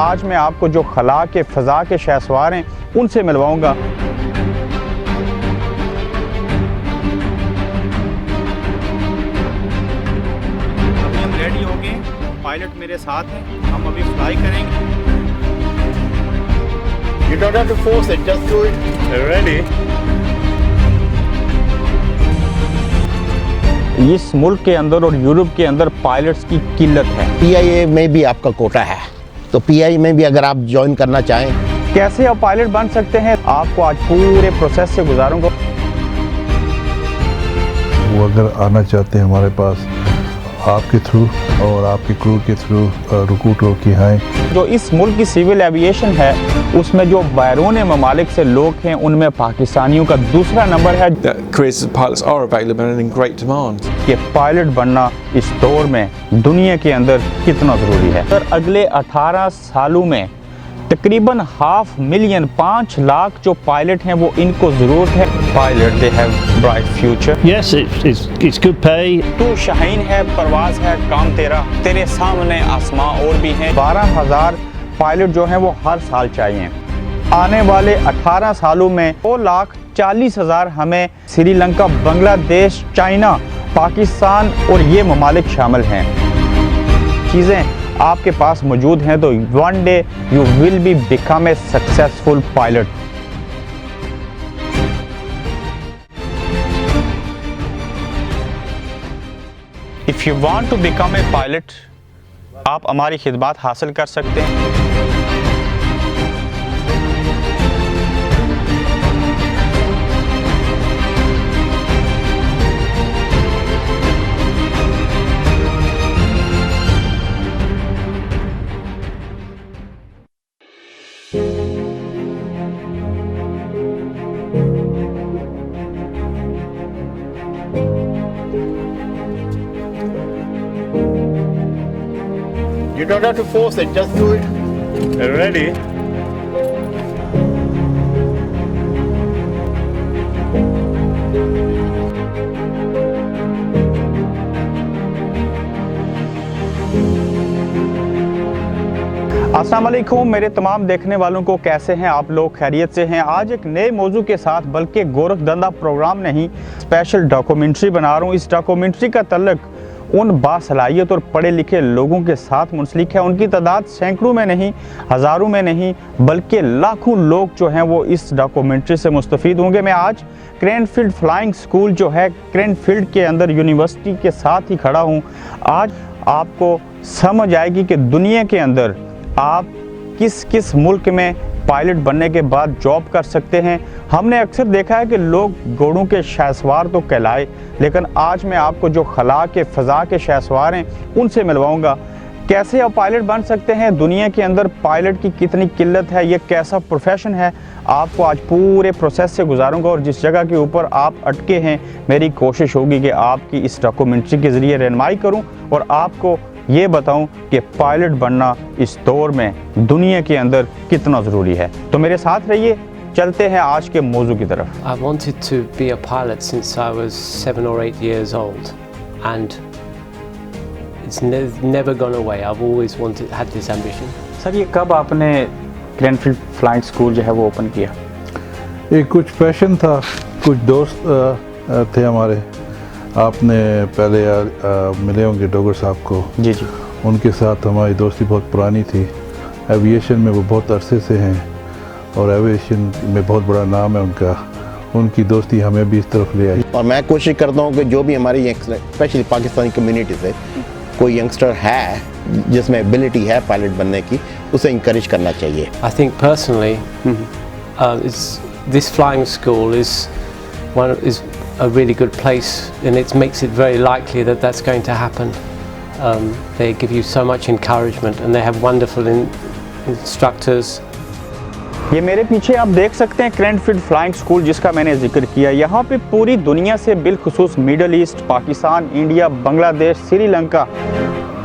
آج میں آپ کو جو خلا کے فضا کے شہسوار ہیں ان سے ملواؤں گا۔ ابھی ہم ریڈی ہو گئے، پائلٹ میرے ساتھ ہیں، ہم ابھی فلائی کریں گے۔ You don't have to force it, just do it. Ready? اس ملک کے اندر اور یورپ کے اندر پائلٹس کی قلت ہے۔ PIA میں بھی آپ کا کوٹا ہے، تو PIA میں بھی اگر آپ جوائن کرنا چاہیں۔ کیسے آپ پائلٹ بن سکتے ہیں؟ آپ کو آج پورے پروسیس سے گزاروں گا۔ وہ اگر آنا چاہتے ہیں ہمارے پاس آپ کے تھرو اور آپ کے کرو کے تھرو رکروٹ ہو کے آئیں۔ جو اس ملک کی سول ایویشن ہے اس میں جو بیرون ممالک سے لوگ ہیں ان میں پاکستانیوں کا دوسرا نمبر ہے۔ Careers as pilots are available and in great demand. کہ پائلٹ بننا اس دور میں دنیا کے اندر کتنا ضروری ہے۔ اگلے 18 سالوں میں تقریباً 500,000 لاکھ جو پائلٹ ہیں وہ ان کو ضرورت ہے۔ Pilot they have bright future۔ Yes, it's good pay. تو شاہین ہے، پرواز ہے، کام تیرا، تیرے سامنے آسماں اور بھی ہیں۔ 12,000 پائلٹ جو ہیں وہ ہر سال چاہیے۔ آنے والے 18 سالوں میں 2,40,000 ہمیں سری لنکا، بنگلہ دیش، چائنا، پاکستان اور یہ ممالک شامل ہیں۔ چیزیں آپ کے پاس موجود ہیں تو one day you will be become a successful pilot۔ If you want to become a pilot، آپ ہماری خدمات حاصل کر سکتے ہیں۔ You don't have to force it, just do it. Ready? السلام علیکم میرے تمام دیکھنے والوں کو، کیسے ہیں آپ لوگ؟ خیریت سے ہیں؟ آج ایک نئے موضوع کے ساتھ، بلکہ گورکھ دندہ پروگرام نہیں، اسپیشل ڈاکومنٹری بنا رہا ہوں۔ اس ڈاکومنٹری کا تعلق ان باصلاحیت اور پڑھے لکھے لوگوں کے ساتھ منسلک ہے۔ ان کی تعداد سینکڑوں میں نہیں، ہزاروں میں نہیں، بلکہ لاکھوں لوگ جو ہیں وہ اس ڈاکومنٹری سے مستفید ہوں گے۔ میں آج کرینفیلڈ فلائنگ سکول جو ہے کرینفیلڈ کے اندر یونیورسٹی کے ساتھ ہی کھڑا ہوں۔ آج آپ کو سمجھ آئے گی کہ دنیا کے اندر آپ کس کس ملک میں پائلٹ بننے کے بعد جاب کر سکتے ہیں۔ ہم نے اکثر دیکھا ہے کہ لوگ گھوڑوں کے شہسوار تو کہلائے، لیکن آج میں آپ کو جو خلا کے فضا کے شہسوار ہیں ان سے ملواؤں گا۔ کیسے آپ پائلٹ بن سکتے ہیں؟ دنیا کے اندر پائلٹ کی کتنی قلت ہے، یہ کیسا پروفیشن ہے، آپ کو آج پورے پروسیس سے گزاروں گا۔ اور جس جگہ کے اوپر آپ اٹکے ہیں، میری کوشش ہوگی کہ آپ کی اس ڈاکومنٹری کے ذریعے رہنمائی کروں اور آپ کو یہ بتاؤں کہ پائلٹ بننا اس دور میں دنیا کے اندر کتنا ضروری ہے۔ تو میرے ساتھ رہیے، چلتے ہیں آج کے موضوع کی طرف۔ I wanted to be a pilot since I was 7 or 8 years old, and it's never gone away. I've always had this ambition. سر یہ کب آپ نے کرینفیلڈ فلائنگ سکول جو ہے وہ اوپن کیا؟ یہ کچھ پیشن تھا، کچھ دوست تھے ہمارے، آپ نے پہلے ملے ہوں گے ڈوگر صاحب کو۔ جی جی، ان کے ساتھ ہماری دوستی بہت پرانی تھی۔ ایویشن میں وہ بہت عرصے سے ہیں اور ایویشن میں بہت بڑا نام ہے ان کا۔ ان کی دوستی ہمیں بھی اس طرف لے آئی۔ اور میں کوشش کرتا ہوں کہ جو بھی ہماری اسپیشلی پاکستانی کمیونٹی سے کوئی ینگسٹر ہے جس میں ایبلٹی ہے پائلٹ بننے کی، اسے انکریج کرنا چاہیے۔ I think personally, this flying school is a really good place, and it makes it very likely that that's going to happen. They give you so much encouragement, and they have wonderful instructors. یہ میرے پیچھے آپ دیکھ سکتے ہیں کرینفیلڈ flying school جس کا میں نے ذکر کیا۔ یہاں پہ پوری دنیا سے، بالخصوص میڈل ایسٹ، پاکستان، انڈیا، بنگلہ دیش، سری لنکا،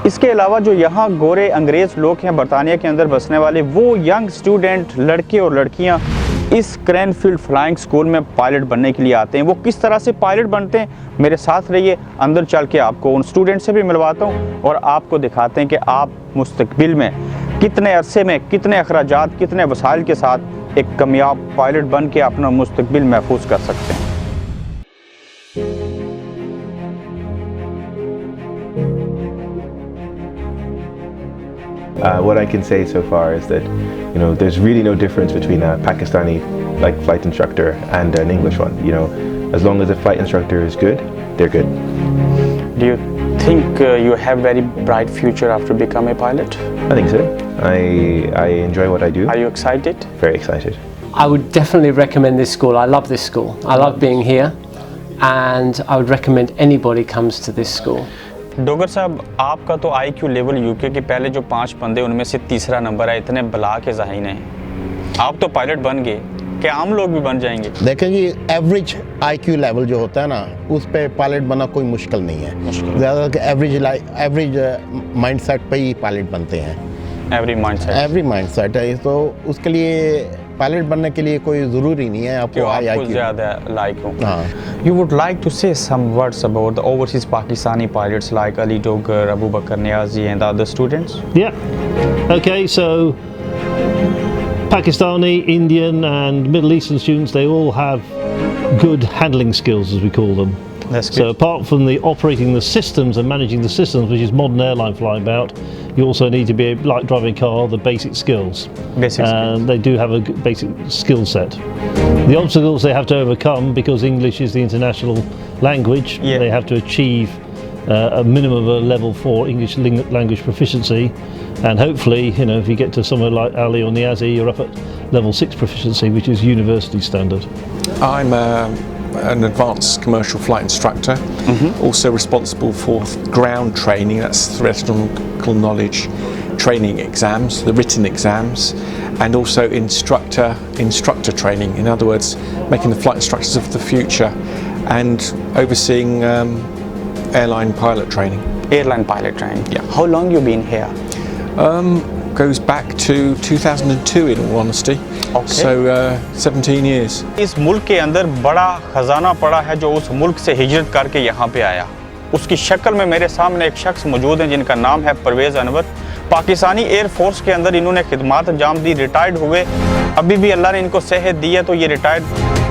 اس کے علاوہ جو یہاں گورے انگریز لوگ ہیں برطانیہ کے اندر بسنے والے، وہ ینگ اسٹوڈنٹ لڑکے اور لڑکیاں اس کرینفیلڈ فلائنگ سکول میں پائلٹ بننے کے لیے آتے ہیں۔ وہ کس طرح سے پائلٹ بنتے ہیں، میرے ساتھ رہیے، اندر چل کے آپ کو ان اسٹوڈنٹ سے بھی ملواتا ہوں اور آپ کو دکھاتے ہیں کہ آپ مستقبل میں कितने अरसे में कितने अखराजात कितने वसाइल के साथ एक कामयाब पायलट बन के अपना मुस्तकबिल महफूज कर सकते हैं। What I can say so far is that, you know, there's really no difference between a Pakistani like flight instructor and an English one. You know, as long as the flight instructor is good, they're good. Do you think you have very bright future after become a pilot? I think so. I enjoy what I do. Are you excited? Very excited. I would definitely recommend this school. I love this school. I love being here, and I would recommend anybody comes to this school. Dogar साहब, आपका तो IQ level UK के पहले जो 5 बंदे उनमें से तीसरा नंबर है, इतने बला के ज़ाहिन हैं। आप तो पायलट बन गए, क्या आम लोग भी बन जाएंगे? देखें जी, एवरेज IQ लेवल जो होता है ना, उस पे पायलट बनना कोई मुश्किल नहीं है। ज़्यादा एवरेज माइंडसेट पे ही पायलट बनते हैं। एवरी माइंडसेट है, तो उसके लिए पायलट बनने के लिए कोई ज़रूरी नहीं है आपको IQ ज़्यादा लाइक हो। हाँ। You would like to say some words about the overseas Pakistani pilots like Ali Dogar, Abu Bakr Niazi and other students? Yeah. Okay, so Pakistani, Indian and Middle Eastern students, they all have good handling skills, as we call them. That's good. So apart from the operating the systems and managing the systems, which is modern airline flying about, you also need to be, like driving a car, the basic skills. And they do have a basic skill set. The obstacles they have to overcome, because English is the international language, they have to achieve a minimum of a level 4 English language proficiency, and hopefully, you know, if you get to somewhere like Ali or Niazi, you're up at level 6 proficiency, which is university standard. I'm an advanced commercial flight instructor, also responsible for ground training, that's theoretical knowledge training exams, the written exams, and also instructor training, in other words, making the flight instructors of the future, and overseeing airline pilot training. Airline pilot training. Yeah. How long you been here? Goes back to 2002 in all honesty. Okay. So 17 years. इस मुल्क के अंदर बड़ा खजाना पड़ा है जो उस मुल्क से हिजरत करके यहाँ पे आया। उसकी शक्ल में मेरे सामने एक शख्स मौजूद है जिनका नाम है परवेज़ अनवर। पाकिस्तानी एयर फोर्स के अंदर इन्होंने खिदमत अंजाम दी, रिटायर्ड हुए। अभी भी अल्लाह ने इनको सेहत दी है, तो ये रिटायर्ड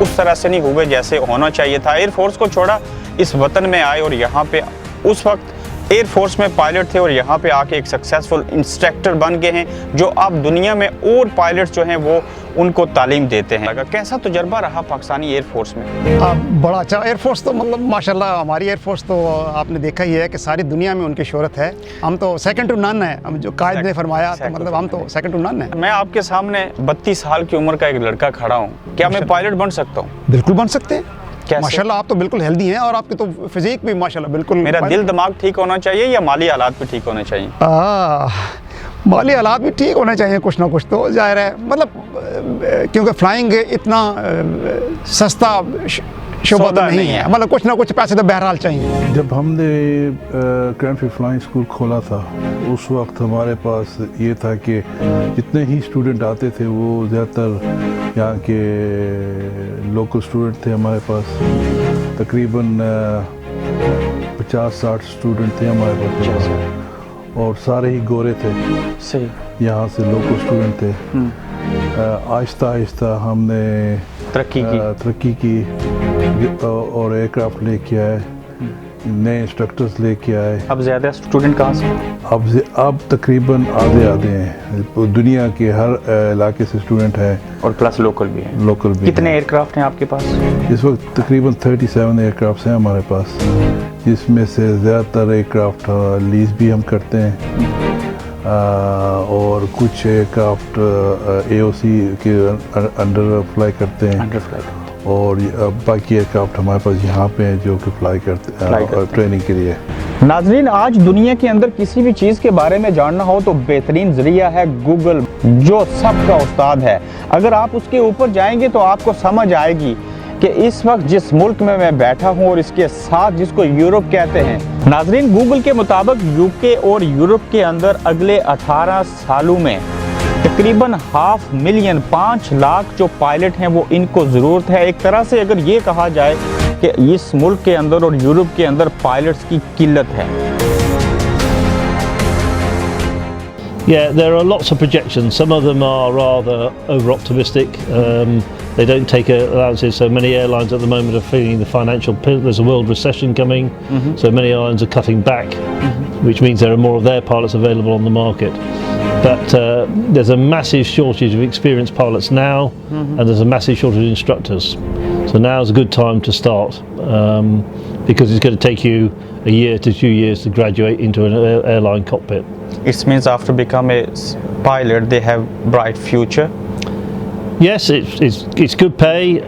उस तरह से नहीं हुए जैसे होना चाहिए था। एयर फोर्स को छोड़ा, इस वतन में आए और यहाँ पे उस वक्त एयर फोर्स में पायलट थे और यहाँ पे आके एक सक्सेसफुल इंस्ट्रक्टर बन गए हैं, जो अब दुनिया में और पायलट्स जो हैं वो उनको तालीम देते हैं। कैसा तजुर्बा रहा पाकिस्तानी एयर फोर्स में? बड़ा अच्छा एयर फोर्स, तो मतलब माशाल्लाह हमारी एयर फोर्स तो आपने देखा ही है कि सारी दुनिया में उनकी शोहरत है। हम तो सेकंड टू नन है, हम जो कायद ने फरमाया, तो मतलब हम तो सेकंड टू नन है। मैं आपके सामने 32 साल की उम्र का एक लड़का खड़ा हूँ, क्या मैं पायलट बन सकता हूँ? बिल्कुल बन सकते हैं। कैसे? माशाल्लाह आप तो बिल्कुल हेल्दी हैं, और आपकी तो फिजिक भी माशाल्लाह बिल्कुल। मेरा दिल दिमाग ठीक होना चाहिए या माली हालात भी ठीक होने चाहिए? माली हालात भी ठीक होने चाहिए कुछ ना कुछ, तो जाहिर है, मतलब क्योंकि फ्लाइंग इतना सस्ता शोबा तो नहीं है, मतलब कुछ ना कुछ पैसे तो बहरहाल चाहिए। जब हमने क्रैनफील्ड फ्लाइंग स्कूल खोला था, उस वक्त हमारे पास ये था कि जितने ही स्टूडेंट आते थे वो ज़्यादातर यहाँ के लोकल स्टूडेंट थे। हमारे पास तकरीबन 50-60 स्टूडेंट थे हमारे पास, और सारे ही गोरे थे। सही। यहाँ से लोकल स्टूडेंट थे। आहिस्ता आहिस्ता हमने तरक्की की और एयरक्राफ्ट लेके आए, नए इंस्ट्रक्टर्स लेके आए। अब ज़्यादा स्टूडेंट कहाँ से? अब तकरीबन आधे हैं, दुनिया के हर इलाके से स्टूडेंट हैं, और प्लस लोकल भी हैं। कितने एयरक्राफ्ट हैं आपके पास? इस वक्त तकरीबन 37 एयरक्राफ्ट हैं हमारे पास, जिसमें से ज़्यादातर एयरक्राफ्ट लीज भी हम करते हैं, और कुछ एयरक्राफ्ट AOC के अंडर फ्लाई करते हैं, और बाकी एयरक्राफ्ट हमारे पास यहाँ पे हैं जो कि फ्लाई करते हैं ट्रेनिंग के लिए। नाजरीन, आज दुनिया के अंदर किसी भी चीज़ के बारे में जानना हो तो बेहतरीन जरिया है गूगल, जो सबका उस्ताद है। अगर आप उसके ऊपर जाएंगे तो आपको समझ आएगी कि इस वक्त जिस मुल्क में मैं बैठा हूँ और इसके साथ जिसको यूरोप कहते हैं। नाजरीन, गूगल के मुताबिक यूके और यूरोप के अंदर अगले 18 सालों में तकरीबन 500,000 लाख जो पायलट हैं वो इनको ज़रूरत है। एक तरह से अगर ये कहा जाए कि इस मुल्क के अंदर और यूरोप के अंदर पायलट्स की किल्लत है। Yeah, there are lots of projections. Some of them are rather over-optimistic. They don't take allowances, so many airlines at the moment are feeling the financial pill. There's a world recession coming, so many airlines are cutting back, which means there are more of their pilots available on the market. But there's a massive shortage of experienced pilots now, and there's a massive shortage of instructors. So now's a good time to start, because it's going to take you a year to 2 years to graduate into an airline cockpit. It means after becoming a pilot, they have bright future. Yes, it's good pay.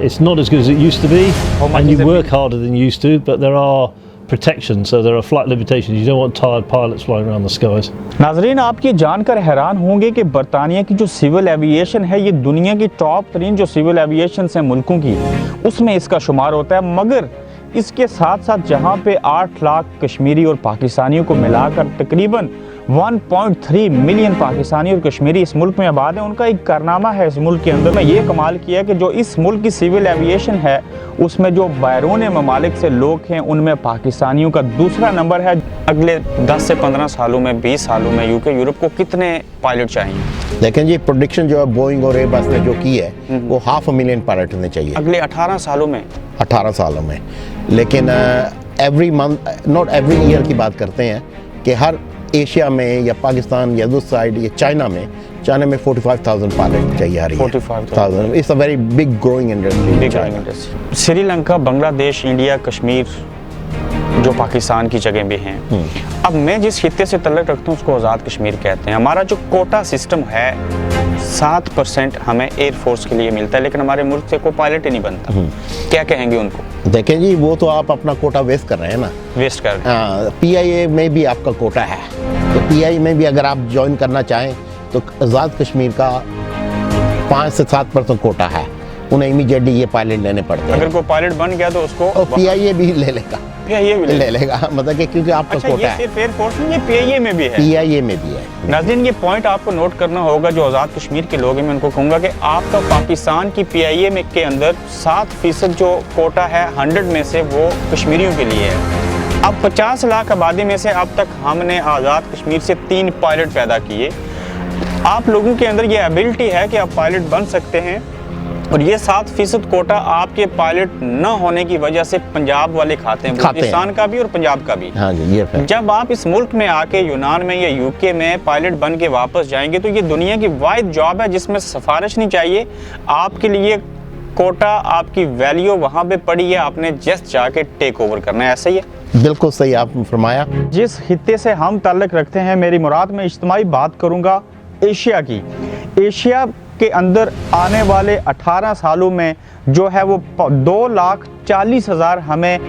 It's not as good as it used to be, and you work harder than you used to. But there are protections, so there are flight limitations. You don't want tired pilots flying around the skies. नाज़रीन, आप ये जानकर हैरान होंगे कि बरतानिया की जो सिविल एविएशन है, ये दुनिया की टॉप 3 जो सिविल एविएशन है मुल्कों की, उसमें इसका शुमार होता है। मगर इसके साथ साथ जहां पे 8 लाख कश्मीरी और पाकिस्तानियों को मिलाकर तकरीबन 1.3 मिलियन पाकिस्तानी और कश्मीरी इस मुल्क में आबाद हैं, उनका एक कारनामा है इस मुल्क के अंदर में ये कमाल किया कि जो इस मुल्क की सिविल एविएशन है, उसमें जो बैरून ममालिक से लोग हैं, उनमें पाकिस्तानियों का दूसरा नंबर है। अगले 10 से 15 सालों में, 20 सालों में यूके यूरोप को कितने पायलट चाहिए? लेकिन ये प्रोडिक्शन जो है बोइंग और एयरबस ने जो की है, वो 500,000 पायलट होने चाहिए अगले 18 सालों में। 18 सालों में। लेकिन every month, not every year की बात करते हैं कि हर एशिया में या पाकिस्तान या दूसरी साइड या चाइना में 45,000 पायलट चाहिए हर year. 45,000 it's a very big growing industry. Sri Lanka, Bangladesh, India, Kashmir जो पाकिस्तान की जगह भी हैं। अब मैं जिस खित्ते से तल्लुक़ रखता हूँ उसको आज़ाद कश्मीर कहते हैं। हमारा जो कोटा सिस्टम है 7% हमें एयरफोर्स के लिए मिलता है, लेकिन हमारे मुल्क से कोई पायलट ही नहीं बनता। क्या कहेंगे उनको? देखें जी, वो तो आप अपना कोटा वेस्ट कर रहे हैं ना। वेस्ट कर रहे हैं। PIA में भी आपका कोटा है, तो PIA में भी अगर आप ज्वाइन करना चाहें तो आज़ाद कश्मीर का 5 से 7% कोटा है, उन्हें इमीडिएटली ये पायलट लेने पड़ते हैं। अगर कोई पायलट बन गया तो उसको PIA भी ले लेगा। PIA भी ले लेगा, मतलब कि क्योंकि आपका कोटा है। सिर्फ एयरफोर्स में, ये PIA में भी है। PIA में भी है। नाज़रीन, ये पॉइंट आपको नोट करना होगा। जो आज़ाद कश्मीर के लोग हैं, मैं उनको कहूँगा कि आपका पाकिस्तान की PIA में के अंदर 7% जो कोटा है 100 में से वो कश्मीरियों के लिए है। अब 50 लाख आबादी में से अब तक हमने आज़ाद कश्मीर से 3 पायलट पैदा किए। आप लोगों के अंदर ये एबिलिटी है कि आप पायलट बन सकते हैं, और ये 7% कोटा आपके पायलट न होने की वजह से पंजाब वाले खाते हैं, पाकिस्तान का भी और पंजाब का भी। हाँ जी, ये जब आप इस मुल्क में आके यूनान में या यूके में पायलट बन के वापस जाएंगे तो ये दुनिया की वाहिद जॉब है जिसमें सिफारिश नहीं चाहिए। आपके लिए कोटा, आपकी वैल्यू वहाँ पे पड़ी है, आपने जस्ट जाके टेक ओवर करना है। ऐसा ही है? बिल्कुल सही आपने फरमाया। जिस खित्ते से हम ताल्लुक़ रखते हैं, मेरी मुराद में इज्तिमाई बात करूँगा एशिया की। एशिया के अंदर आने वाले 18 सालों में जो है वो 2,40,000 हमें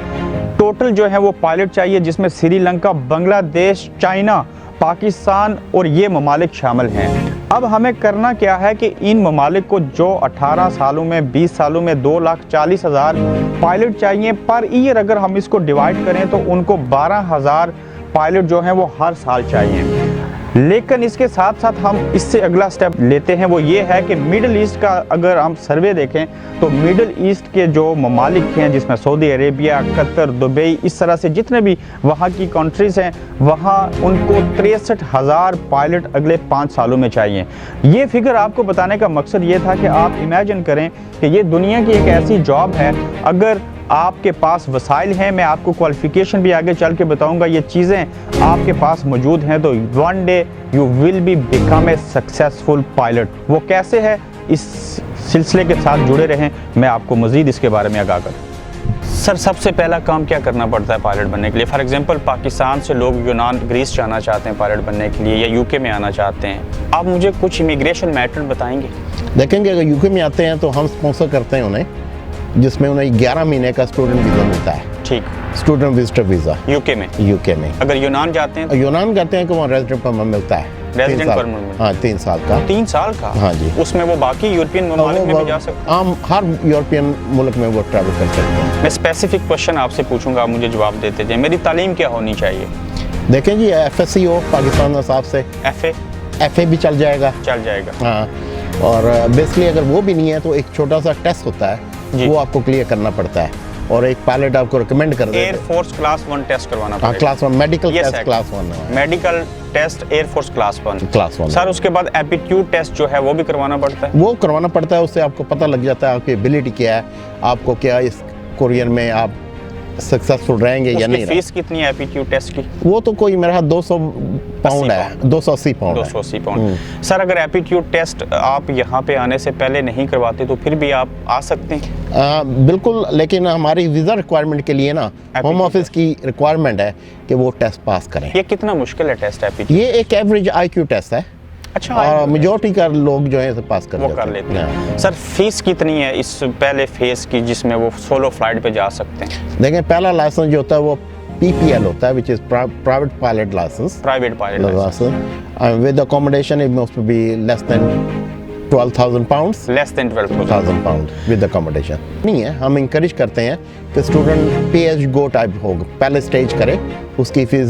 टोटल जो है वो पायलट चाहिए, जिसमें श्रीलंका, बांग्लादेश, चाइना, पाकिस्तान और ये ममालिक शामिल हैं। अब हमें करना क्या है कि इन ममालिक को जो 18 सालों में, 20 सालों में 2,40,000 पायलट चाहिए पर ईयर, अगर हम इसको डिवाइड करें तो उनको 12,000 पायलट जो हैं वो हर साल चाहिए। लेकिन इसके साथ साथ हम इससे अगला स्टेप लेते हैं, वो ये है कि मिडल ईस्ट का अगर हम सर्वे देखें तो मिडल ईस्ट के जो ममालिक हैं, जिसमें सऊदी अरेबिया, कतर, दुबई, इस तरह से जितने भी वहाँ की कंट्रीज़ हैं, वहाँ उनको 63,000 पायलट अगले 5 सालों में चाहिए। ये फिगर आपको बताने का मकसद ये था कि आप इमेजिन करें कि ये दुनिया की एक ऐसी जॉब है, अगर आपके पास वसाइल हैं, मैं आपको क्वालिफिकेशन भी आगे चल के बताऊंगा, ये चीज़ें आपके पास मौजूद हैं तो one day you will be become a successful pilot. वो कैसे है, इस सिलसिले के साथ जुड़े रहें, मैं आपको मज़ीद इसके बारे में आगाह करूँ। सर, सबसे पहला काम क्या करना पड़ता है पायलट बनने के लिए? फॉर एग्जांपल पाकिस्तान से लोग यूनान, ग्रीस जाना चाहते हैं पायलट बनने के लिए, या यूके में आना चाहते हैं, आप मुझे कुछ इमिग्रेशन मैटर बताएंगे? देखेंगे, अगर यूके में आते हैं तो हम स्पॉन्सर करते हैं उन्हें, जिसमें उन्हें 11 महीने का स्टूडेंट वीज़ा मिलता है। ठीक, स्टूडेंट विजिटर वीज़ा यूके में। अगर यूनान जाते हैं? यूनान जाते हैं कि वहाँ रेजिडेंट परमिट मिलता है। Resident permit? हाँ, 3 साल का। 3 साल का? हाँ जी। उसमें वो बाकी यूरोपियन ममालिक में भी जा सकते हैं? हर यूरोपियन मुल्क में वो ट्रैवल कर सकते हैं। मैं स्पेसिफिक क्वेश्चन आपसे पूछूंगा, आप मुझे जवाब देते जाए। मेरी तालीम क्या होनी चाहिए? देखें जी, FSC हो पाकिस्तान के हिसाब से। FA भी चल जाएगा। हाँ, और बेसिकली अगर वो भी नहीं है तो एक छोटा सा टेस्ट होता है, वो आपको क्लियर करना पड़ता है, और एक पायलट आपको रिकमेंड कर देते हैं। एयर फोर्स क्लास 1 टेस्ट करवाना पड़ेगा। Class 1 medical test, class 1 medical test air force class 1 class 1 sir, उसके बाद एप्टीट्यूड टेस्ट जो है वो भी करवाना पड़ता है? वो करवाना पड़ता है, उससे आपको पता लग जाता है आपकी एबिलिटी क्या है, आपको क्या इस कोरियन में आप सक्सेसफुल रहेंगे या नहीं। फीस कितनी है एप्टीट्यूड टेस्ट की? वो तो कोई मेरा 200 पाउंड है, 280 पाउंड 280 पाउंड। सर अगर एप्टीट्यूड टेस्ट आप यहाँ पे आने से पहले नहीं करवाते तो फिर भी आप आ सकते हैं? बिल्कुल, लेकिन हमारी वीज़ा रिक्वायरमेंट के लिए ना होम ऑफिस की रिक्वायरमेंट है कि वो टेस्ट पास करें। ये कितना मुश्किल है टेस्ट एप्टीट्यूड? ये एक एवरेज IQ टेस्ट है। अच्छा, और मेजॉरिटी का लोग जो है पास कर वो कर लेते हैं। सर फीस कितनी है इस पहले फेज की जिसमें वो सोलो फ्लाइट पे जा सकते हैं? देखें, पहला लाइसेंस जो होता है वो PPL होता है, which is private pilot licence. Private pilot licence with accommodation it must be less than 12,000 pounds. Less than 12,000 pound with accommodation नहीं है। हम इंकरेज करते हैं कि स्टूडेंट पे एज गो टाइप हो, पहले स्टेज करे, उसकी फीस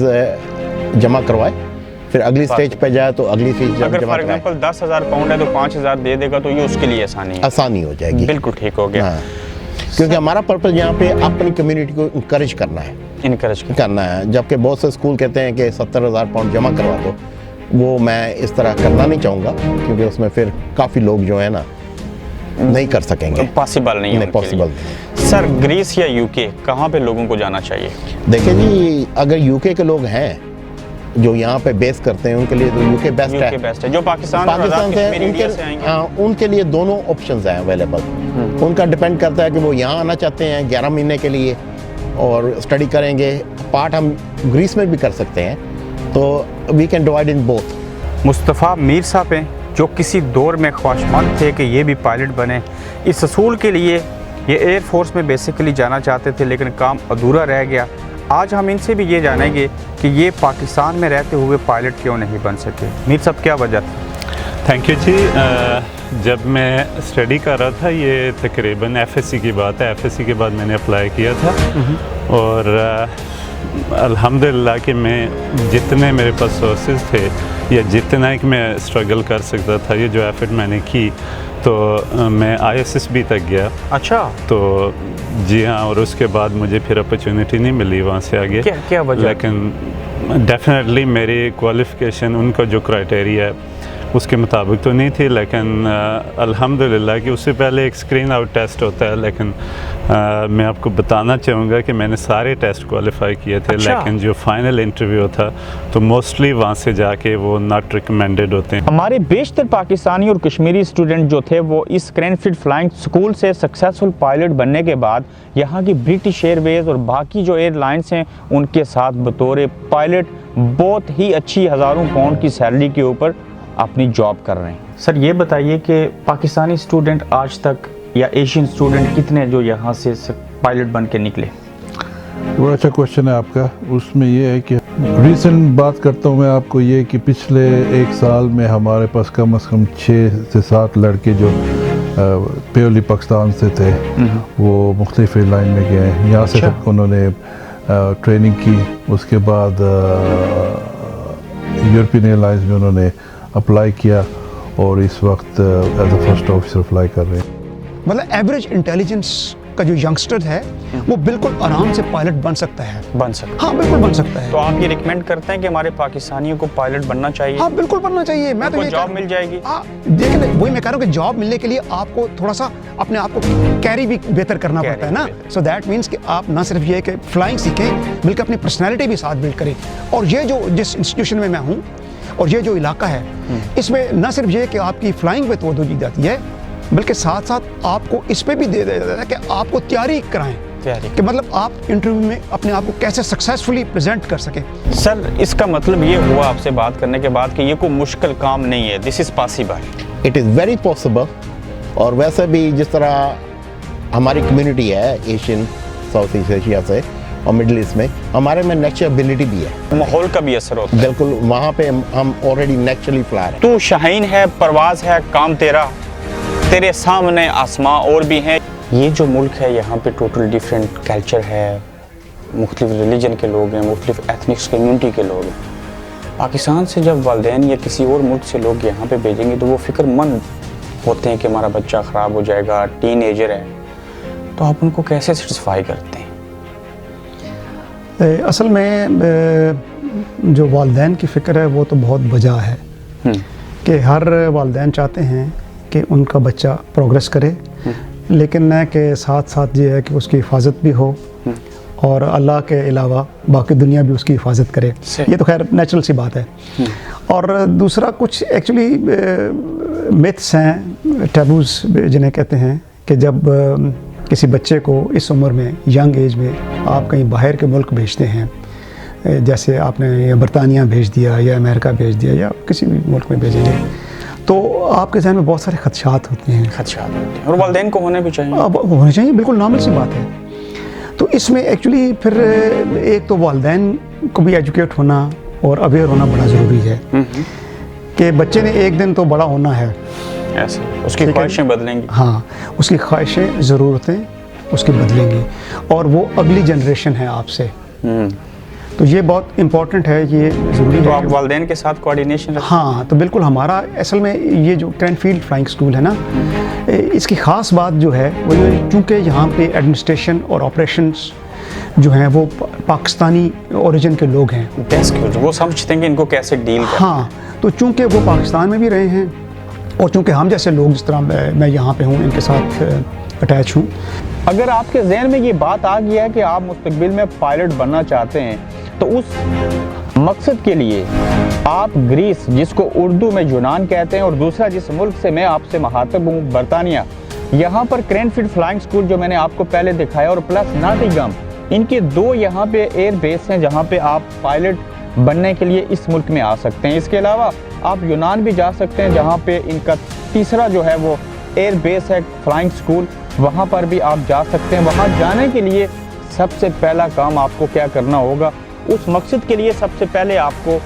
जमा करवाए, फिर अगली स्टेज पे जाए तो अगली फीस जमा अगर फॉर एग्जांपल 10,000 पाउंड है तो 5,000 दे देगा तो ये उसके लिए आसानी हो जाएगी। बिल्कुल ठीक हो गया। हाँ। क्योंकि हमारा पर्पस यहाँ पे अपनी कम्युनिटी को इंकरेज करना है, जबकि बहुत से स्कूल कहते हैं कि 70,000 पाउंड जमा करवा दो। वो मैं इस तरह करना नहीं चाहूँगा, क्योंकि उसमें फिर काफ़ी लोग जो है ना नहीं कर सकेंगे, पॉसिबल नहीं है पॉसिबल। सर ग्रीस या UK कहाँ पे लोगों को जाना चाहिए? देखिए जी, अगर UK के लोग हैं जो यहाँ पे बेस करते हैं उनके लिए तो UK बेस्ट है। जो पाकिस्तान से उनके लिए दोनों ऑप्शंस हैं अवेलेबल। उनका डिपेंड करता है कि वो यहाँ आना चाहते हैं 11 महीने के लिए और स्टडी करेंगे। पार्ट हम ग्रीस में भी कर सकते हैं, तो we can divide in both. Mustafa Mir sahab हैं जो किसी दौर में ख्वाहिशमंद थे कि ये भी पायलट बने। इस असूल के लिए ये एयर फोर्स में बेसिकली जाना चाहते थे, लेकिन काम अधूरा रह गया। आज हम इनसे भी ये जानेंगे कि ये पाकिस्तान में रहते हुए पायलट क्यों नहीं बन सके। मीर साहब क्या वजह थी? थैंक यू जी। जब मैं स्टडी कर रहा था, ये तकरीबन FSC की बात है, FSC के बाद मैंने अप्लाई किया था और अल्हम्दुलिल्लाह कि मैं जितने मेरे पास सोर्सेज थे या जितना कि मैं स्ट्रगल कर सकता था, ये जो एफर्ट मैंने की, तो मैं ISSB तक गया। अच्छा। तो जी हाँ, और उसके बाद मुझे फिर अपॉर्चुनिटी नहीं मिली वहाँ से आगे। क्या वजह? लेकिन डेफिनेटली मेरी क्वालिफ़िकेशन उनका जो क्राइटेरिया है उसके मुताबिक तो नहीं थी, लेकिन अल्हम्दुलिल्लाह कि उससे पहले एक स्क्रीन आउट टेस्ट होता है। लेकिन मैं आपको बताना चाहूँगा कि मैंने सारे टेस्ट क्वालिफाई किए थे। अच्छा। लेकिन जो फाइनल इंटरव्यू था तो मोस्टली वहाँ से जाके वो नॉट रिकमेंडेड होते हैं। हमारे बेशतर पाकिस्तानी और कश्मीरी स्टूडेंट जो थे वो इस क्रैनफील्ड फ्लाइंग स्कूल से सक्सेसफुल पायलट बनने के बाद यहाँ की ब्रिटिश एयरवेज और बाकी जो एयरलाइंस हैं उनके साथ बतौर पायलट बहुत ही अच्छी हज़ारों पाउंड की सैलरी के ऊपर अपनी जॉब कर रहे हैं। सर ये बताइए कि पाकिस्तानी स्टूडेंट आज तक या एशियन स्टूडेंट कितने जो यहाँ से पायलट बन के निकले? बड़ा अच्छा क्वेश्चन है आपका। उसमें ये है कि रीसेंट बात करता हूँ मैं आपको, ये कि पिछले एक साल में हमारे पास कम से कम 6 से 7 लड़के जो प्योरली पाकिस्तान से थे वो मुख्तलिफ एयरलाइन में गए। यहाँ से उन्होंने ट्रेनिंग की, उसके बाद यूरोपियन एयरलाइंस में उन्होंने अप्लाई किया और इस वक्त as a first officer fly कर रहे हैं। मतलब एवरेज इंटेलिजेंस का जो यंगस्टर है वो बिल्कुल आराम से पायलट बन सकता है। हाँ, बिल्कुल बन सकता है। तो आप ये रिकमेंड करते हैं कि हमारे पाकिस्तानियों को पायलट बनना चाहिए? हाँ, बिल्कुल बनना चाहिए। मैं तो जॉब मिल जाएगी। हाँ, देखिए वही मैं कह रहा हूँ कि जॉब मिलने के लिए आपको थोड़ा सा अपने आप को कैरी भी बेहतर करना पड़ता है ना। सो दैट मीन्स कि आप ना सिर्फ ये कि फ्लाइंग सीखें बल्कि अपनी पर्सनैलिटी भी साथ बिल्ड करें। और ये जो जिस इंस्टीट्यूशन में मैं हूँ और ये जो इलाका है, इसमें न सिर्फ ये कि आपकी फ्लाइंग पे तवज्जो दी जाती है बल्कि साथ साथ आपको इस पे भी दे दिया जाता है कि आपको तैयारी कराएं कि मतलब आप इंटरव्यू में अपने आप को कैसे सक्सेसफुली प्रेजेंट कर सकें। सर इसका मतलब ये हुआ आपसे बात करने के बाद कि ये कोई मुश्किल काम नहीं है, this is possible. It is very possible. और वैसे भी जिस तरह हमारी कम्युनिटी है एशियन, साउथ ईस्ट एशिया से और मिडिल ईस्ट में, हमारे में नेचुरल एबिलिटी भी है, माहौल का भी असर होता है। बिल्कुल, वहाँ पे हम ऑलरेडी नेचुरली फ्लायर हैं। तू शाहीन है, परवाज़ है, काम तेरा, तेरे सामने आसमां और भी हैं। ये जो मुल्क है यहाँ पे टोटल डिफरेंट कल्चर है, मुख्तलिफ रिलीजन के लोग हैं, मुख्तलिफ एथनिक्स कम्यूनिटी के लोग हैं। पाकिस्तान से जब वालिदैन या किसी और मुल्क से लोग यहाँ पे भेजेंगे तो वो फिक्रमंद होते हैं कि हमारा बच्चा ख़राब हो जाएगा, टीन एजर है, तो आप उनको कैसे सेटिस्फाई करते हैं? असल में जो वालिदैन की फ़िक्र है वो तो बहुत वजह है कि हर वालिदैन चाहते हैं कि उनका बच्चा प्रोग्रेस करे, लेकिन न कि साथ साथ ये है कि उसकी हिफाजत भी हो और अल्लाह के अलावा बाकी दुनिया भी उसकी हिफाजत करे। ये तो खैर नेचुरल सी बात है। और दूसरा कुछ एक्चुअली मिथ्स हैं, टैबूज़ जिन्हें कहते हैं, कि जब किसी बच्चे को इस उम्र में, यंग एज में आप कहीं बाहर के मुल्क भेजते हैं, जैसे आपने या बरतानिया भेज दिया या अमेरिका भेज दिया या किसी भी मुल्क में भेजेंगे, तो आपके ज़हन में बहुत सारे खदशात होते हैं। और वालिदैन को होने भी चाहिए। अब होने चाहिए, बिल्कुल नॉर्मल सी बात है। तो इसमें एक्चुअली फिर एक तो वालिदैन को भी एजुकेट होना और अवेयर होना बड़ा ज़रूरी है कि बच्चे ने एक दिन तो बड़ा होना है, ऐसे उसकी ख्वाहिशें बदलेंगी। हाँ, उसकी ख्वाहिशें, ज़रूरतें उसकी बदलेंगी और वो अगली जनरेशन है आपसे। तो ये बहुत इम्पोर्टेंट है, ये ज़रूरी तो है। आप वालिदैन के साथ कोऑर्डिनेशन रखें। हाँ, तो बिल्कुल हमारा असल में ये जो क्रैनफील्ड फ्लाइंग स्कूल है ना, इसकी ख़ास बात जो है वो ये, चूँकि यहाँ पे एडमिनिस्ट्रेशन और ऑपरेशंस जो हैं वो पाकिस्तानी ओरिजिन के लोग हैं। वो समझते हैं कि इनको कैसे डील करना। हाँ, तो चूँकि वो पाकिस्तान में भी रहे हैं और चूँकि हम जैसे लोग, जिस तरह मैं यहाँ पे हूँ, इनके साथ अटैच हूँ। अगर आपके जहन में ये बात आ गई है कि आप मुस्तकबिल में पायलट बनना चाहते हैं, तो उस मकसद के लिए आप ग्रीस, जिसको उर्दू में यूनान कहते हैं, और दूसरा जिस मुल्क से मैं आपसे मुखातिब हूँ, बरतानिया, यहाँ पर क्रैनफील्ड फ्लाइंग स्कूल जो मैंने आपको पहले दिखाया, और प्लस नॉटिंघम, इनके दो यहाँ पे एयर बेस हैं जहाँ पे आप पायलट बनने के लिए इस मुल्क में आ सकते हैं। इसके अलावा आप यूनान भी जा सकते हैं, जहाँ पे इनका तीसरा जो है वो एयर बेस है, फ्लाइंग स्कूल, वहाँ पर भी आप जा सकते हैं। वहाँ जाने के लिए सबसे पहला काम आपको क्या करना होगा, उस मकसद के लिए सबसे पहले आपको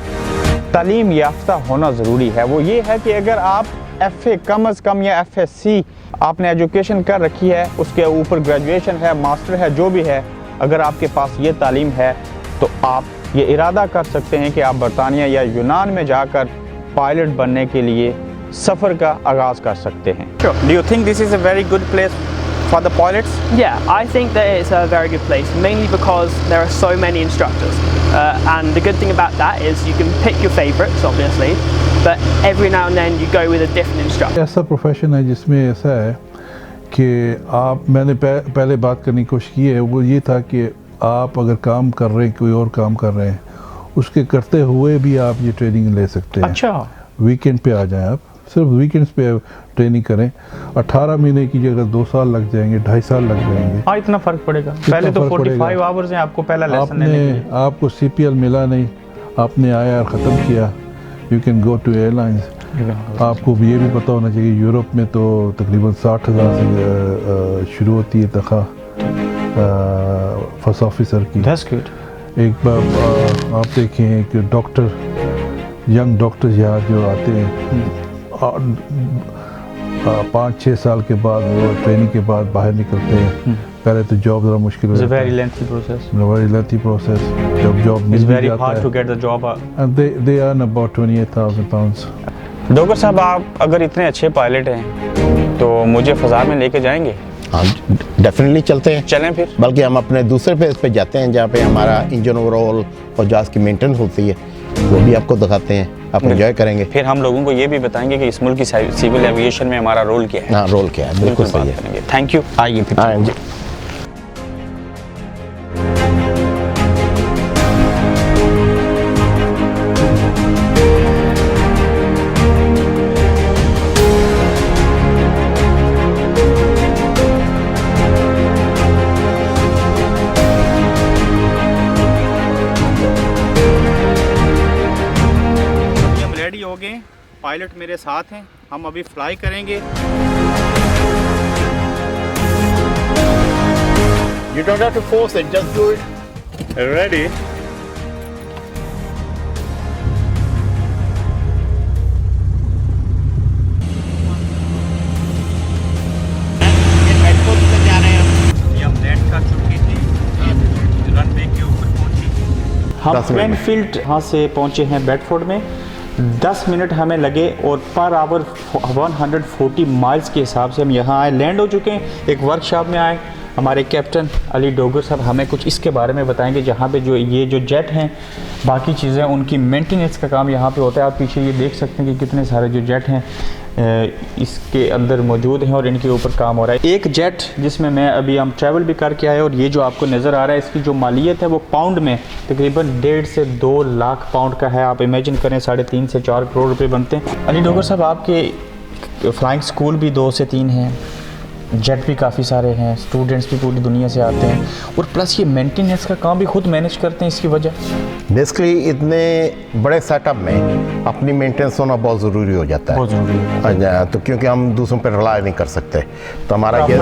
तालीम याफ्ता होना ज़रूरी है। वो ये है कि अगर आप FA कम अज़ कम या FSC आपने एजुकेशन कर रखी है, उसके ऊपर ग्रेजुएशन है, मास्टर है, जो भी है, अगर आपके पास ये तालीम है तो आप ये इरादा कर सकते हैं कि आप बरतानिया या यूनान में जाकर पायलट बनने के लिए सफ़र का आगाज़ कर सकते हैं। Do you think this is a very good place for the pilots? Yeah, I think that it's a very good place, mainly because there are so many instructors. And the good thing about that is you can pick your favourites, obviously, but every now and then you go with a different instructor. ऐसा profession है जिसमें ऐसा है कि मैंने पहले बात करने की कोशिश की है, वो ये था कि आप अगर काम कर रहे हैं, कोई और काम कर रहे हैं, उसके करते हुए भी आप ये ट्रेनिंग ले सकते हैं। अच्छा, वीकेंड पे आ जाएं, आप सिर्फ वीकेंड्स पे ट्रेनिंग करें। 18 महीने की जगह 2 साल लग जाएंगे, 2.5 साल लग जाएंगे। हाँ, इतना फ़र्क पड़ेगा। पहले तो 45 आवर्स हैं आपको पहला लेसन लेने के लिए। आपको CPL मिला नहीं, आपने IR ख़त्म किया, you can go to airlines. आपको ये भी पता होना चाहिए, यूरोप में तो तकरीबन 60,000 से शुरू होती है तनख्वाह फर्स्ट ऑफिसर की। That's good. एक बार आप देखें कि डॉक्टर, यंग डॉक्टर्स यहाँ जो आते हैं 5-6 साल के बाद, वो ट्रेनिंग के बाद बाहर निकलते हैं। पहले तो जॉब ज़रा मुश्किल हो जाता है। Very lengthy process. Very lengthy process. जब जॉब मिल It's भी very जाता hard है, to get the job. and they earn about 28,000 pounds. Doctor साहब, आप अगर इतने अच्छे पायलट हैं तो मुझे फ़ज़ा में लेके जाएंगे? हाँ, डेफिनेटली चलते हैं। चलें फिर। बल्कि हम अपने दूसरे फेज पे जाते हैं जहाँ पे हमारा इंजन ओवरऑल और जहाज़ की मेंटेनेंस होती है, वो भी आपको दिखाते हैं, आप एंजॉय करेंगे। फिर हम लोगों को ये भी बताएंगे कि इस मुल्क की सिविल एविएशन में हमारा रोल क्या है। हाँ, रोल क्या है, बिल्कुल सही है। Thank you. आइए फिर। हाँ जी। पायलट मेरे साथ हैं, हम अभी फ्लाई करेंगे। You don't have to force it, just do it. Ready? हम क्रैनफील्ड यहाँ से पहुँचे हैं बेडफोर्ड में। 10 मिनट हमें लगे और पर आवर 140 माइल्स के हिसाब से हम यहाँ आए, लैंड हो चुके हैं। एक वर्कशॉप में आए, हमारे कैप्टन अली डोगर साहब हमें कुछ इसके बारे में बताएंगे, जहाँ पे जो ये जो जेट हैं बाकी चीज़ें उनकी मेंटेनेंस का काम यहाँ पे होता है। आप पीछे ये देख सकते हैं कि कितने सारे जो जेट हैं इसके अंदर मौजूद हैं और इनके ऊपर काम हो रहा है। एक जेट जिसमें मैं अभी हम ट्रैवल भी करके आए और ये जो आपको नज़र आ रहा है इसकी जो मालियत है वो पाउंड में तकरीबन 1.5 से 2 लाख पाउंड का है। आप इमेजिन करें 3.5 से 4 करोड़ रुपए बनते हैं। अली डोगर साहब आपके फ्लाइंग स्कूल भी 2 से 3 हैं, जेट भी काफ़ी सारे हैं, स्टूडेंट्स भी पूरी दुनिया से आते हैं और प्लस ये मेंटेनेंस का काम भी खुद मैनेज करते हैं। इसकी वजह बेसिकली इतने बड़े सेटअप में अपनी मेंटेनेंस होना बहुत ज़रूरी हो जाता है। बहुत ज़रूरी है तो क्योंकि हम दूसरों पर रिलाय नहीं कर सकते, तो हमारा ये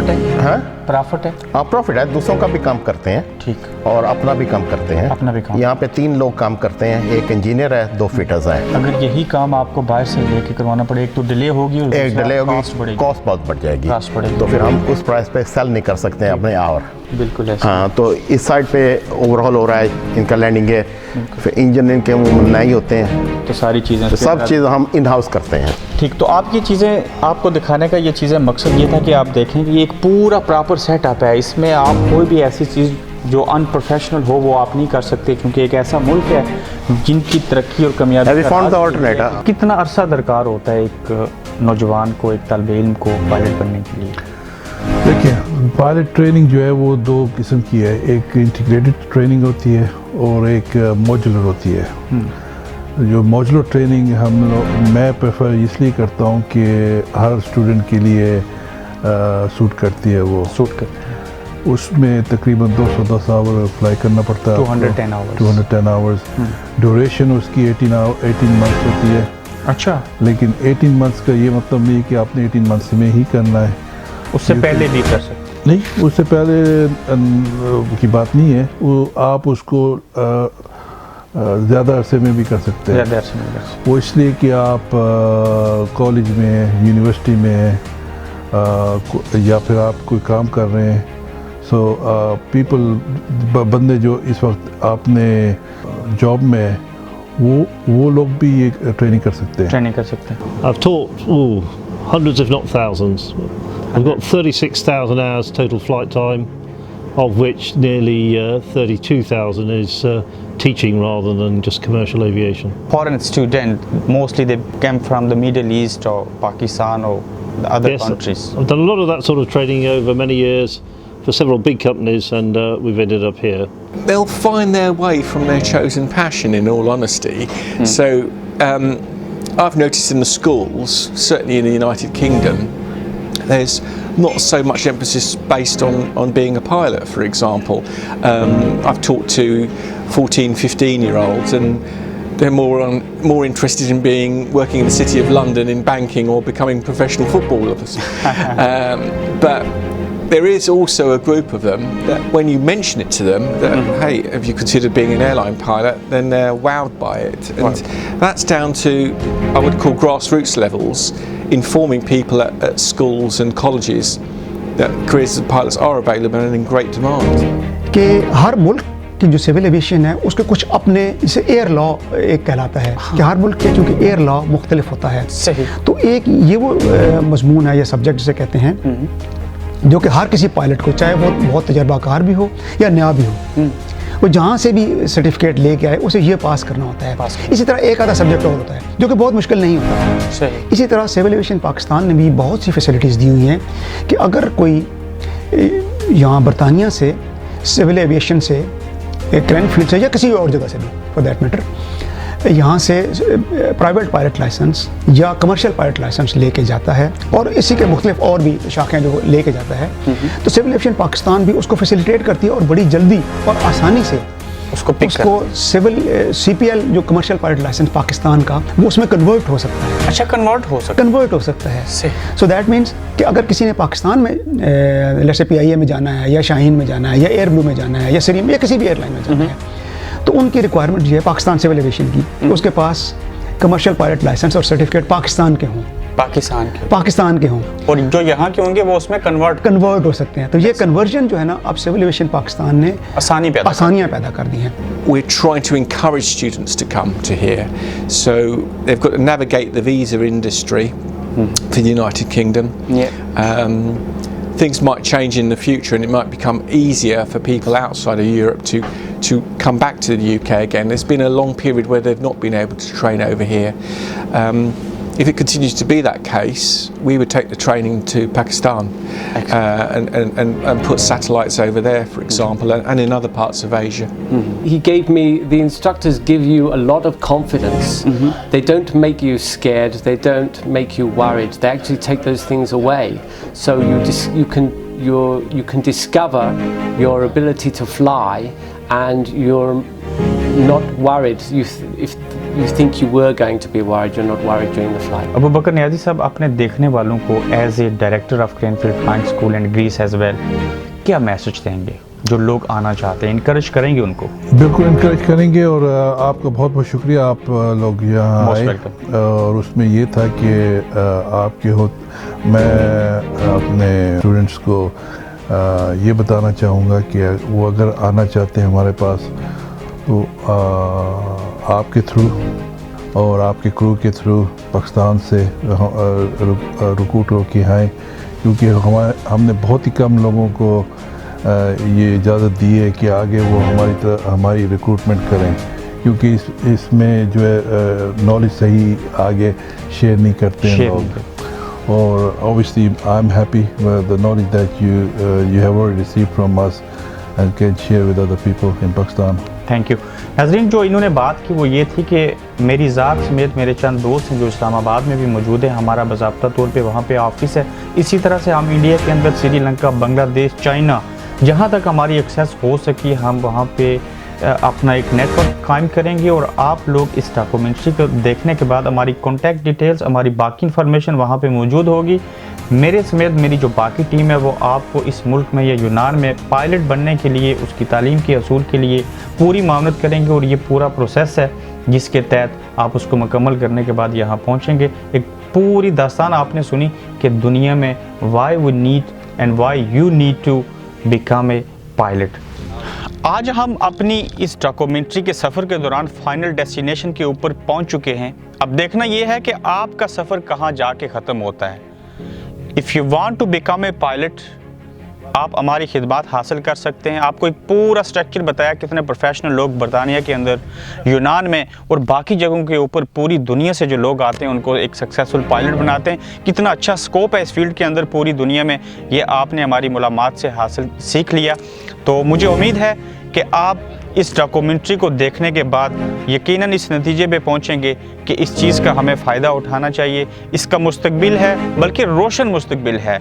प्रॉफिट है। हाँ प्रॉफिट है, दूसरों का भी काम करते हैं ठीक और अपना भी काम करते हैं। अपना भी काम यहाँ पे 3 लोग काम करते हैं, एक इंजीनियर है, 2 फिटर्स हैं। अगर यही काम आपको बाहर से लेके करवाना पड़े, एक तो डिले होगी और एक डिले होगी, कॉस्ट बहुत बढ़ जाएगी, तो फिर हम उस प्राइस पे सेल नहीं कर सकते हैं अपने आवर। बिल्कुल ऐसा। हाँ, तो इस साइड पे ओवरऑल हो रहा है इनका लैंडिंग है, फिर इंजन इनके नए होते हैं, तो सारी चीज़ें तो सब चीज़ हम इन हाउस करते हैं। ठीक, तो आप ये चीज़ें आपको दिखाने का ये चीज़ें मकसद ये था कि आप देखें कि ये एक पूरा प्रॉपर सेटअप है, इसमें आप कोई भी ऐसी चीज़ जो अनप्रोफेशनल हो वो आप नहीं कर सकते, क्योंकि एक ऐसा मुल्क है जिनकी तरक्की और कामयाबी कितना अरसा दरकार होता है एक नौजवान को, एक तालिब इल्म को पायलट बनने के लिए। देखिए, पायलट ट्रेनिंग जो है वो 2 किस्म की है, एक इंटीग्रेटेड ट्रेनिंग होती है और एक मॉड्यूलर होती है। जो मॉड्यूलर ट्रेनिंग मैं प्रेफर इसलिए करता हूँ कि हर स्टूडेंट के लिए सूट करती है। वो सूट करती है, उसमें तकरीबन 210 आवर फ्लाई करना पड़ता है, 210 आवर्स। ड्यूरेशन उसकी 18 मंथ्स होती है। अच्छा, लेकिन 18 मंथ्स का ये मतलब नहीं कि आपने 18 मंथ्स में ही करना है, उससे पहले भी कर सकते नहीं, उससे पहले की बात नहीं है। वो आप उसको ज़्यादा अरसे में भी कर सकते हैं। वो इसलिए कि आप कॉलेज में, यूनिवर्सिटी में या फिर आप कोई काम कर रहे हैं, सो बंदे जो इस वक्त आपने जॉब में है वो लोग भी ये ट्रेनिंग कर सकते हैं। I've taught hundreds if not thousands. I've got 36,000 hours total flight time, of which nearly 32,000 is teaching rather than just commercial aviation. Foreign student, mostly they came from the Middle East or Pakistan or the other countries. I've done a lot of that sort of training over many years for several big companies, and we've ended up here. They'll find their way from their chosen passion, in all honesty. So I've noticed in the schools, certainly in the United Kingdom, there's not so much emphasis based on being a pilot, for example. I've talked to 14, 15-year-olds and they're more interested in working in the City of London in banking or becoming professional footballers. But there is also a group of them that when you mention it to them, that, hey, have you considered being an airline pilot, then they're wowed by it. And that's down to, I would call, grassroots levels, informing people at schools and colleges that careers as pilots are available and in great demand. कि हर मुल्क की जो civil aviation है उसके कुछ अपने, जैसे air law एक कहलाता है कि हर मुल्क के चूँकि एयर लॉ मुख्तलिफ होता है। सही। तो एक ये वो मजमून है या सब्जेक्ट जिसे कहते हैं जो कि हर किसी पायलट को, चाहे वो बहुत तजर्बाकार भी हो या नया भी हो, वो जहाँ से भी सर्टिफिकेट लेके आए उसे ये पास करना होता है। इसी तरह एक आधा सब्जेक्ट और होता है जो कि बहुत मुश्किल नहीं होता। इसी तरह सिविल एविएशन पाकिस्तान ने भी बहुत सी फैसिलिटीज़ दी हुई हैं कि अगर कोई यहाँ बरतानिया से सिविल एविएशन से, क्रैनफील्ड से या किसी और जगह से भी फॉर दैट मैटर, यहाँ से प्राइवेट पायलट लाइसेंस या कमर्शियल पायलट लाइसेंस लेके जाता है और इसी के मुख्तलिफ और भी शाखाएं जो लेके जाता है, तो सिविल एविएशन पाकिस्तान भी उसको फैसिलिटेट करती है और बड़ी जल्दी और आसानी से उसको सिविल CPL जो कमर्शियल पायलट लाइसेंस पाकिस्तान का, वो उसमें कन्वर्ट हो सकता है। अच्छा, कन्वर्ट हो सकता है। सो दैट मीन्स कि अगर किसी ने पाकिस्तान में जैसे PIA में जाना है या शाहीन में जाना है या एयर ब्लू में जाना है या सरीम या किसी भी एयरलाइन में जाना है, तो उनकी रिक्वायरमेंट ये है पाकिस्तान सिविल एविएशन की, उसके पास कमर्शियल पायलट लाइसेंस और सर्टिफिकेट पाकिस्तान के हों, और जो यहाँ के होंगे वो उसमें कन्वर्ट हो सकते हैं। तो ये कन्वर्जन जो है ना, अब सिविल एविएशन पाकिस्तान ने आसानियाँ पैदा कर दी हैं। We're trying to encourage students to come to here, so they've got to navigate the visa industry for the United Kingdom. things might change in the future and it might become easier for people outside of Europe to come back to the UK again. There's been a long period where they've not been able to train over here. If it continues to be that case, we would take the training to Pakistan and put satellites over there, for example, and in other parts of Asia. He gave me, the instructors give you a lot of confidence. They don't make you scared, they don't make you worried, they actually take those things away. So you can discover your ability to fly, and you're not worried. If you think you were going to be worried, you're not worried during the flight. Abu बकर नियाज़ी साहब, अपने देखने वालों को as a director of Cranfield flying school and Greece as well क्या message देंगे जो लोग आना चाहते हैं? इनकरेज करेंगे उनको? बिल्कुल इनकरेज करेंगे, और आपका बहुत बहुत शुक्रिया आप लोग यहाँ आए। और उसमें ये था कि आपके मैं अपने स्टूडेंट्स को ये बताना चाहूँगा कि वो अगर आना चाहते हैं हमारे पास, तो आपके थ्रू और आपके क्रू के थ्रू पाकिस्तान से रिक्रूट होके आए, क्योंकि हमने बहुत ही कम लोगों को ये इजाज़त दी है कि आगे वो हमारी रिक्रूटमेंट करें, क्योंकि इसमें जो है नॉलेज सही आगे शेयर नहीं करते हैं लोग। और obviously I'm happy with the knowledge that you have already received from us and can share with other people in Pakistan. Thank you. नाज़रीन, जो इन्होंने बात की वो ये थी कि मेरी ज़ात समेत मेरे चंद दोस्त हैं जो इस्लामाबाद में भी मौजूद है, हमारा बाज़ाब्ता तौर पे वहाँ पे ऑफिस है। इसी तरह से हम इंडिया के अंदर श्रीलंका, बांग्लादेश, चाइना, जहाँ तक हमारी एक्सेस हो सकी हम वहाँ पे अपना एक नेटवर्क कायम करेंगे। और आप लोग इस डॉक्यूमेंट्री को देखने के बाद हमारी कॉन्टैक्ट डिटेल्स, हमारी बाकी इन्फॉर्मेशन वहाँ पे मौजूद होगी। मेरे समेत मेरी जो बाकी टीम है वो आपको इस मुल्क में या यूनान में पायलट बनने के लिए, उसकी तालीम के असूल के लिए पूरी मामलत करेंगे। और ये पूरा प्रोसेस है जिसके तहत आप उसको मुकम्मल करने के बाद यहाँ पहुँचेंगे। एक पूरी दास्तान आपने सुनी कि दुनिया में why we need and why you need to become a pilot. आज हम अपनी इस डॉक्यूमेंट्री के सफ़र के दौरान फाइनल डेस्टिनेशन के ऊपर पहुंच चुके हैं। अब देखना ये है कि आपका सफ़र कहां जाके ख़त्म होता है। If you want to become a pilot, आप हमारी खिदमत हासिल कर सकते हैं। आपको एक पूरा स्ट्रक्चर बताया, कितने प्रोफेशनल लोग बरतानिया के अंदर, यूनान में और बाकी जगहों के ऊपर पूरी दुनिया से जो लोग आते हैं उनको एक सक्सेसफुल पायलट बनाते हैं। कितना अच्छा स्कोप है इस फील्ड के अंदर पूरी दुनिया में, ये आपने हमारी मुलाकात से हासिल सीख लिया। तो मुझे उम्मीद है कि आप इस डॉक्यूमेंट्री को देखने के बाद यकीनन इस नतीजे पे पहुंचेंगे कि इस चीज़ का हमें फ़ायदा उठाना चाहिए। इसका मुस्तकबिल है, बल्कि रोशन मुस्तकबिल है।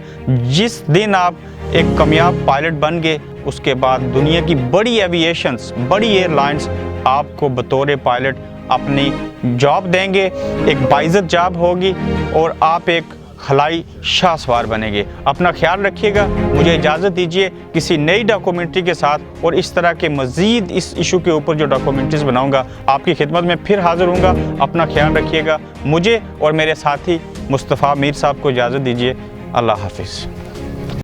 जिस दिन आप एक कामयाब पायलट बन गए, उसके बाद दुनिया की बड़ी एविएशंस, बड़ी एयरलाइंस आपको बतौर पायलट अपनी जॉब देंगे, एक बाइज़्ज़त जॉब होगी और आप एक खलाई शाह सवार बनेंगे। अपना ख्याल रखिएगा। मुझे इजाज़त दीजिए किसी नई डॉक्यूमेंट्री के साथ, और इस तरह के मज़ीद इस इशू के ऊपर जो डॉक्यूमेंट्रीज़ बनाऊंगा आपकी खिदमत में फिर हाज़िर हूँगा। अपना ख्याल रखिएगा। मुझे और मेरे साथी मुस्तफ़ा मीर साहब को इजाज़त दीजिए। अल्लाह हाफिज़।